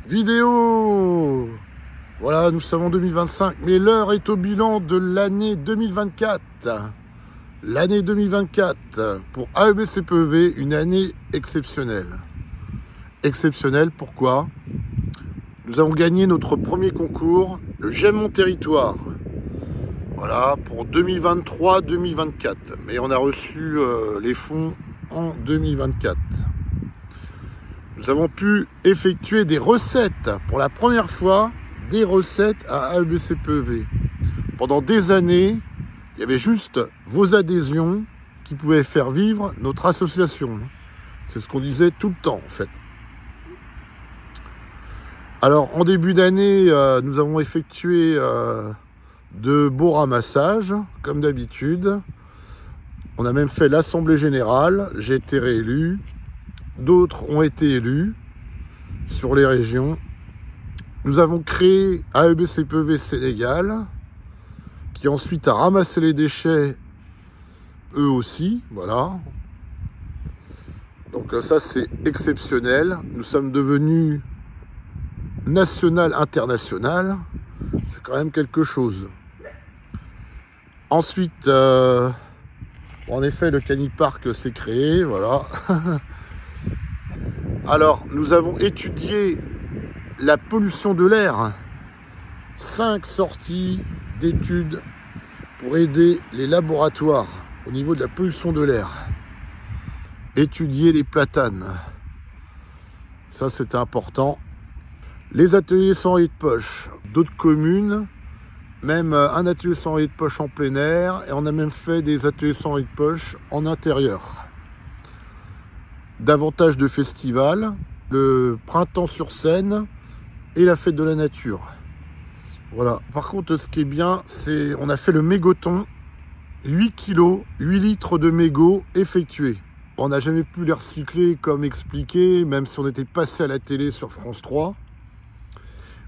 vidéo. Voilà, nous sommes en 2025, mais l'heure est au bilan de l'année 2024. L'année 2024, pour AEB-CPEV, une année exceptionnelle. Exceptionnelle, pourquoi? Nous avons gagné notre premier concours, le J'aime mon territoire. Voilà, pour 2023-2024. Mais on a reçu les fonds en 2024. Nous avons pu effectuer des recettes, pour la première fois, des recettes à AEB-CPEV. Pendant des années, il y avait juste vos adhésions qui pouvaient faire vivre notre association. C'est ce qu'on disait tout le temps, en fait. Alors, en début d'année, nous avons effectué de beaux ramassages, comme d'habitude. On a même fait l'Assemblée Générale. J'ai été réélu. D'autres ont été élus sur les régions. Nous avons créé AEB-CPEV Sénégal, qui ensuite a ramassé les déchets, eux aussi, voilà. Donc ça, c'est exceptionnel. Nous sommes devenus national, international. C'est quand même quelque chose. Ensuite, en effet, le Canipark s'est créé, voilà. Alors, nous avons étudié la pollution de l'air. 5 sorties d'études pour aider les laboratoires au niveau de la pollution de l'air. Étudier les platanes. Ça, c'est important. Les ateliers sans riz de poche. D'autres communes, même un atelier sans riz de poche en plein air. Et on a même fait des ateliers sans riz de poche en intérieur. Davantage de festivals, le printemps sur Seine et la fête de la nature. Voilà. Par contre, ce qui est bien, c'est on a fait le mégoton, 8 kg, 8 litres de mégots effectués. On n'a jamais pu les recycler comme expliqué, même si on était passé à la télé sur France 3.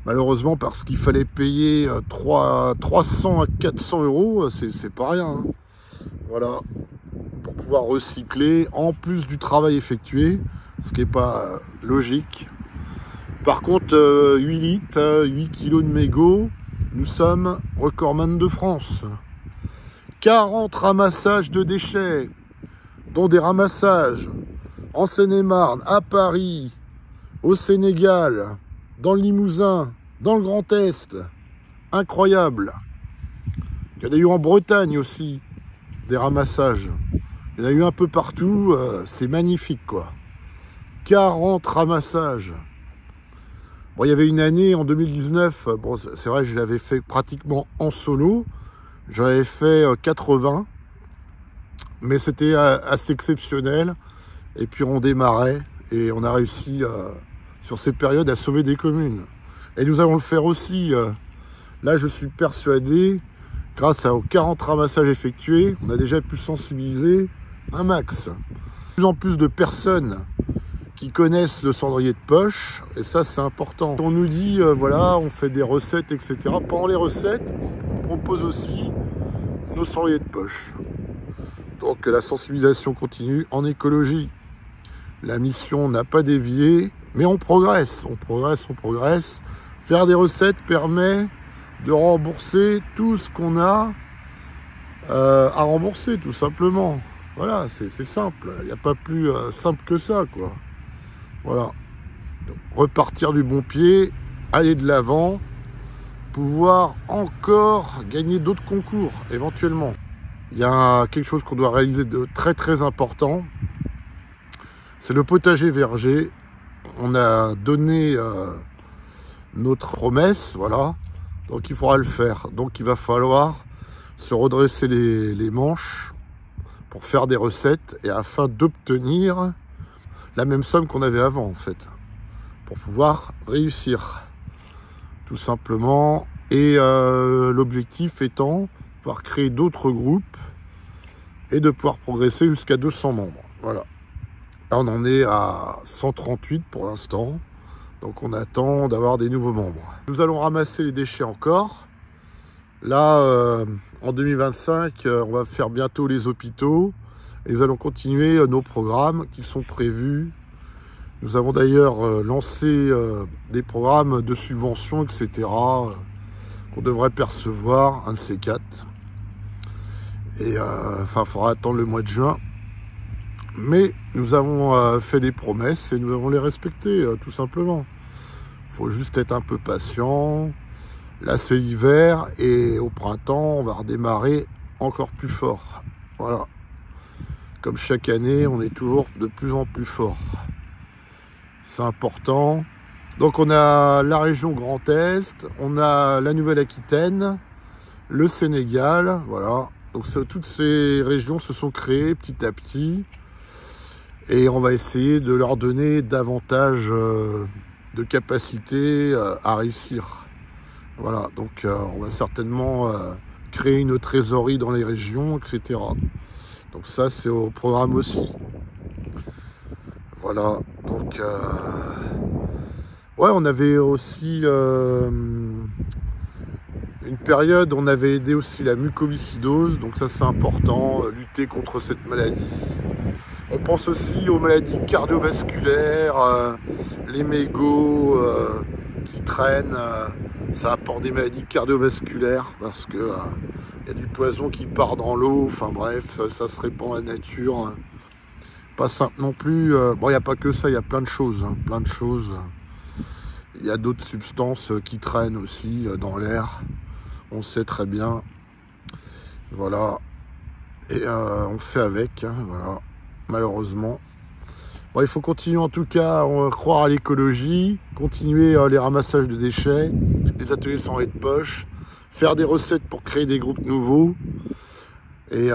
Malheureusement, parce qu'il fallait payer 300 à 400 euros, c'est pas rien. Hein. Voilà. Pour pouvoir recycler en plus du travail effectué, ce qui n'est pas logique. Par contre, 8 litres, 8 kilos de mégots, nous sommes recordman de France. 40 ramassages de déchets, dont des ramassages en Seine-et-Marne, à Paris, au Sénégal, dans le Limousin, dans le Grand Est. Incroyable. Il y en a eu en Bretagne aussi, des ramassages. Il y en a eu un peu partout, c'est magnifique quoi. 40 ramassages. Bon, il y avait une année en 2019, bon, c'est vrai, je l'avais fait pratiquement en solo. J'avais fait 80, mais c'était assez exceptionnel. Et puis on démarrait et on a réussi sur ces périodes à sauver des communes. Et nous allons le faire aussi. Là, je suis persuadé, grâce aux 40 ramassages effectués, on a déjà pu sensibiliser un max. De plus en plus de personnes qui connaissent le cendrier de poche, et ça c'est important. On nous dit, voilà, on fait des recettes, etc. Pendant les recettes, on propose aussi nos cendriers de poche. Donc la sensibilisation continue en écologie. La mission n'a pas dévié, mais on progresse, on progresse, on progresse. Faire des recettes permet de rembourser tout ce qu'on a à rembourser, tout simplement. Voilà, c'est simple. Il n'y a pas plus simple que ça, quoi. Voilà. Donc, repartir du bon pied, aller de l'avant, pouvoir encore gagner d'autres concours, éventuellement. Il y a quelque chose qu'on doit réaliser de très très important. C'est le potager verger. On a donné notre promesse, voilà. Donc il faudra le faire. Donc il va falloir se redresser les manches pour faire des recettes et afin d'obtenir la même somme qu'on avait avant en fait, pour pouvoir réussir tout simplement. Et l'objectif étant de pouvoir créer d'autres groupes et de pouvoir progresser jusqu'à 200 membres. Voilà. Là on en est à 138 pour l'instant, donc on attend d'avoir des nouveaux membres. Nous allons ramasser les déchets encore. Là, en 2025, on va faire bientôt les hôpitaux et nous allons continuer nos programmes qui sont prévus Nous avons d'ailleurs lancé des programmes de subventions, etc., qu'on devrait percevoir, un de ces quatre. Et enfin, il faudra attendre le mois de juin. Mais nous avons fait des promesses et nous avons les respectées, tout simplement. Il faut juste être un peu patient. Là, c'est l'hiver et au printemps, on va redémarrer encore plus fort. Voilà. Comme chaque année, on est toujours de plus en plus fort. C'est important. Donc, on a la région Grand Est, on a la Nouvelle-Aquitaine, le Sénégal, voilà. Donc, toutes ces régions se sont créées petit à petit. Et on va essayer de leur donner davantage de capacité à réussir. Voilà, donc on va certainement créer une trésorerie dans les régions, etc. Donc ça, c'est au programme aussi. Voilà, donc... ouais, on avait aussi... une période, on avait aidé aussi la mucoviscidose, donc ça c'est important, lutter contre cette maladie. On pense aussi aux maladies cardiovasculaires, les mégots qui traînent, ça apporte des maladies cardiovasculaires parce que y a du poison qui part dans l'eau, enfin bref, ça se répand à la nature. Pas simple non plus, bon il n'y a pas que ça, il y a plein de choses, hein, plein de choses. Il y a d'autres substances qui traînent aussi dans l'air, on sait très bien, voilà, et on fait avec, hein, voilà. Malheureusement. Bon, il faut continuer en tout cas à croire à l'écologie, continuer les ramassages de déchets, les ateliers sans riz de poche, faire des recettes pour créer des groupes nouveaux et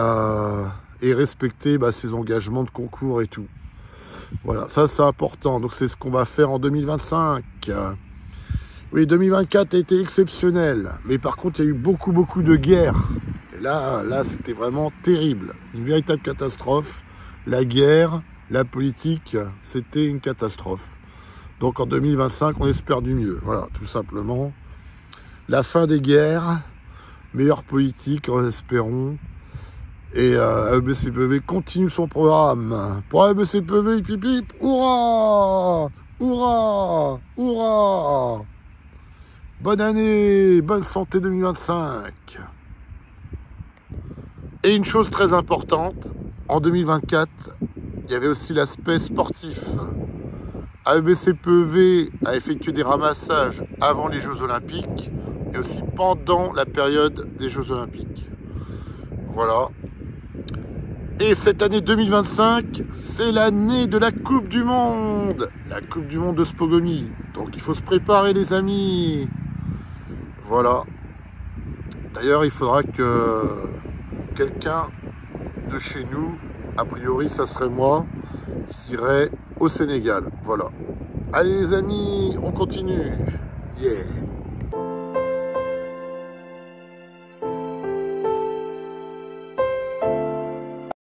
respecter ses engagements de concours et tout. Voilà, ça c'est important. Donc c'est ce qu'on va faire en 2025. Oui, 2024 a été exceptionnel, mais par contre il y a eu beaucoup de guerres. Et là c'était vraiment terrible, une véritable catastrophe. La guerre, la politique, c'était une catastrophe. Donc en 2025, on espère du mieux. Voilà, tout simplement. La fin des guerres, meilleure politique, espérons. Et AEBCPEV continue son programme. Pour AEBCPEV, hip hip hip, hurrah! Hurrah! Hurrah! Bonne année, bonne santé 2025. Et une chose très importante, en 2024, il y avait aussi l'aspect sportif. AEBCPEV a effectué des ramassages avant les Jeux Olympiques et aussi pendant la période des Jeux Olympiques. Voilà. Et cette année 2025, c'est l'année de la Coupe du Monde. La Coupe du Monde de Spogomi. Donc il faut se préparer les amis. Voilà. D'ailleurs, il faudra que quelqu'un de chez nous, a priori ça serait moi, qui irait au Sénégal. Voilà. Allez les amis, on continue. Yeah.